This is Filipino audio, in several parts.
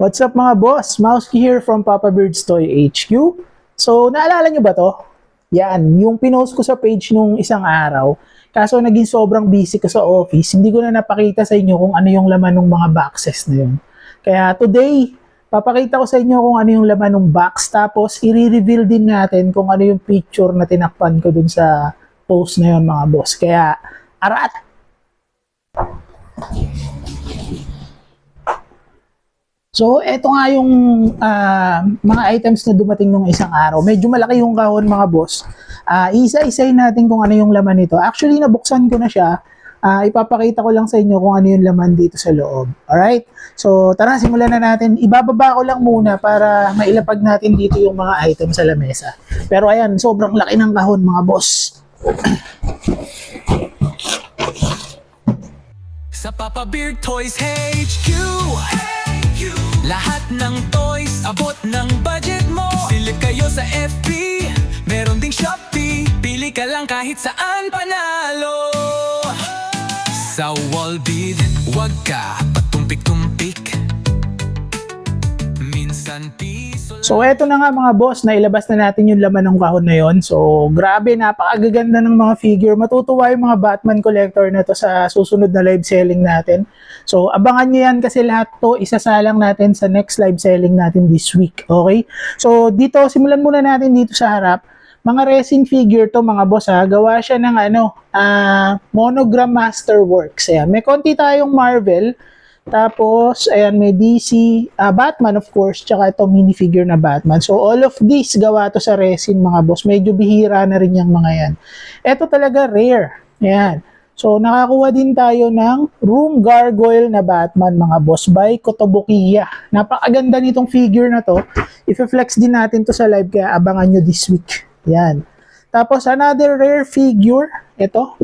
What's up mga boss? Mouski here from Papa Bird's Toy HQ. So, naalala nyo ba to? Yan, yung pinost ko sa page nung isang araw. Kaso naging sobrang busy ko sa office, hindi ko na napakita sa inyo kung ano yung laman ng mga boxes na yun. Kaya today, papakita ko sa inyo kung ano yung laman ng box. Tapos, i-reveal din natin kung ano yung picture na tinakpan ko dun sa post na yun mga boss. Kaya, arat! So, eto nga yung mga items na dumating nung isang araw. Medyo malaki yung kahon mga boss. Isa-isayin natin kung ano yung laman nito. Actually, nabuksan ko na siya. Ipapakita ko lang sa inyo kung ano yung laman dito sa loob. Alright? So, tara, simulan na natin. Ibababa ko lang muna para mailapag natin dito yung mga items sa lamesa. Pero ayan, sobrang laki ng kahon mga boss. Sa Papa Beard Toys HQ, lahat ng toys, abot ng budget mo. Silip kayo sa FB, meron ding Shopee. Pili ka lang kahit saan panalo. Sa Wallbid, wag ka patumpik-tumpik. Minsan piso lang. So eto na nga mga boss, nailabas na natin yung laman ng kahon na yon. So grabe, napakagaganda ng mga figure. Matutuwa yung mga Batman collector na to sa susunod na live selling natin. So abangan nyo yan kasi lahat to isasalang natin sa next live selling natin this week. Okay? So dito, simulan muna natin dito sa harap. Mga resin figure to mga boss ha. Gawa siya ng Monogram Masterworks. Ayan. May konti tayong Marvel. Tapos, ayan, may DC, Batman of course, tsaka ito minifigure na Batman. So, all of this gawa to sa resin mga boss. Medyo bihira na rin yung mga yan. Ito talaga rare. Ayan. So, nakakuha din tayo ng Room Gargoyle na Batman mga boss by Kotobukiya. Napakaganda nitong figure na to. I-flex din natin to sa live kaya abangan nyo this week. Ayan. Tapos, another rare figure. Ito.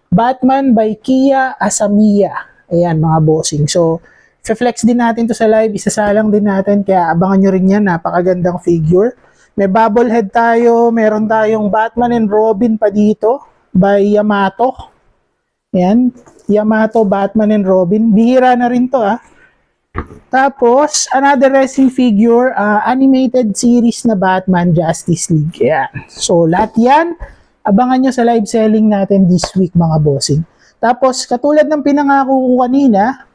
Batman by Kiya Asamiya. Ayan mga bossing. So, flex din natin to sa live. Isasalang din natin. Kaya abangan nyo rin yan. Napakagandang figure. May bobblehead tayo. Meron tayong Batman and Robin pa dito. By Yamato. Ayan. Yamato, Batman and Robin. Bihira na rin to Tapos, another resin figure. Animated series na Batman Justice League. Ayan. So, lahat yan. Abangan nyo sa live selling natin this week mga bossing. Tapos, katulad ng pinangako ko kanina,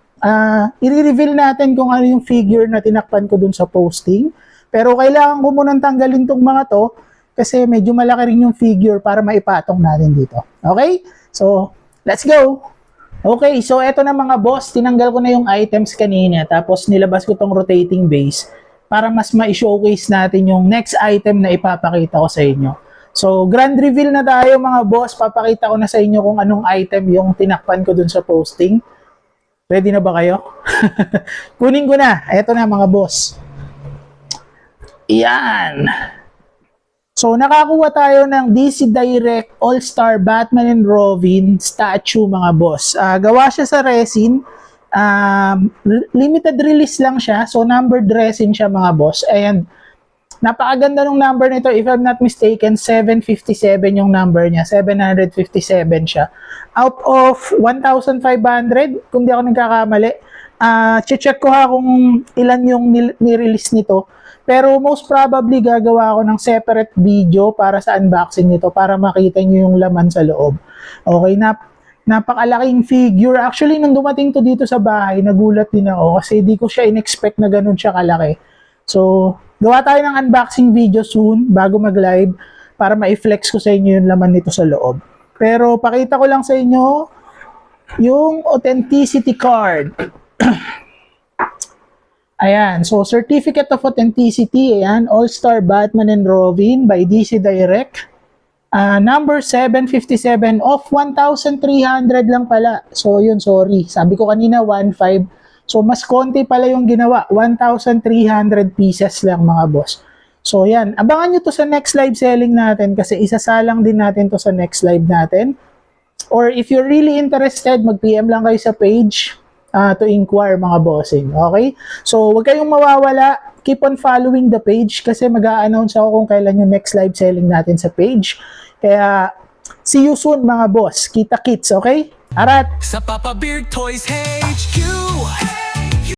i-reveal natin kung ano yung figure na tinakpan ko dun sa posting. Pero kailangan ko munang tanggalin tong mga to kasi medyo malaki rin yung figure para maipatong natin dito. Okay? So, let's go! Okay, so eto na mga boss, tinanggal ko na yung items kanina tapos nilabas ko tong rotating base para mas ma-showcase natin yung next item na ipapakita ko sa inyo. So, grand reveal na tayo mga boss. Papakita ko na sa inyo kung anong item yung tinakpan ko dun sa posting. Ready na ba kayo? Kunin ko na. Eto na mga boss. Iyan. So, nakakuha tayo ng DC Direct All-Star Batman and Robin statue mga boss. Gawa siya sa resin. Limited release lang siya. So, numbered resin siya mga boss. And napakaganda ng number nito. If I'm not mistaken, 757 yung number niya. 757 siya. Out of 1,500, kung di ako nagkakamali. Check ko kung ilan yung nirelease nito. Pero most probably gagawa ako ng separate video para sa unboxing nito para makita nyo yung laman sa loob. Okay, napakalaking figure. Actually, nung dumating to dito sa bahay, nagulat din ako kasi di ko siya in-expect na ganun siya kalaki. So, gawa tayo ng unboxing video soon bago mag-live para ma-flex ko sa inyo yung laman nito sa loob. Pero pakita ko lang sa inyo yung authenticity card. Ayan, so Certificate of Authenticity, ayan, All-Star Batman and Robin by DC Direct. Number 757 of 1,300 lang pala. So yun, sorry. Sabi ko kanina 1,500. So, mas konti pala yung ginawa. 1,300 pieces lang mga boss. So, yan. Abangan nyo to sa next live selling natin kasi isasalang din natin to sa next live natin. Or if you're really interested, mag-PM lang kayo sa page to inquire mga bossing. Okay? So, huwag kayong mawawala. Keep on following the page kasi mag-a-announce ako kung kailan yung next live selling natin sa page. Kaya, see you soon mga boss. Kita-kits, okay? Arat! Sa Papa Beard Toys HQ.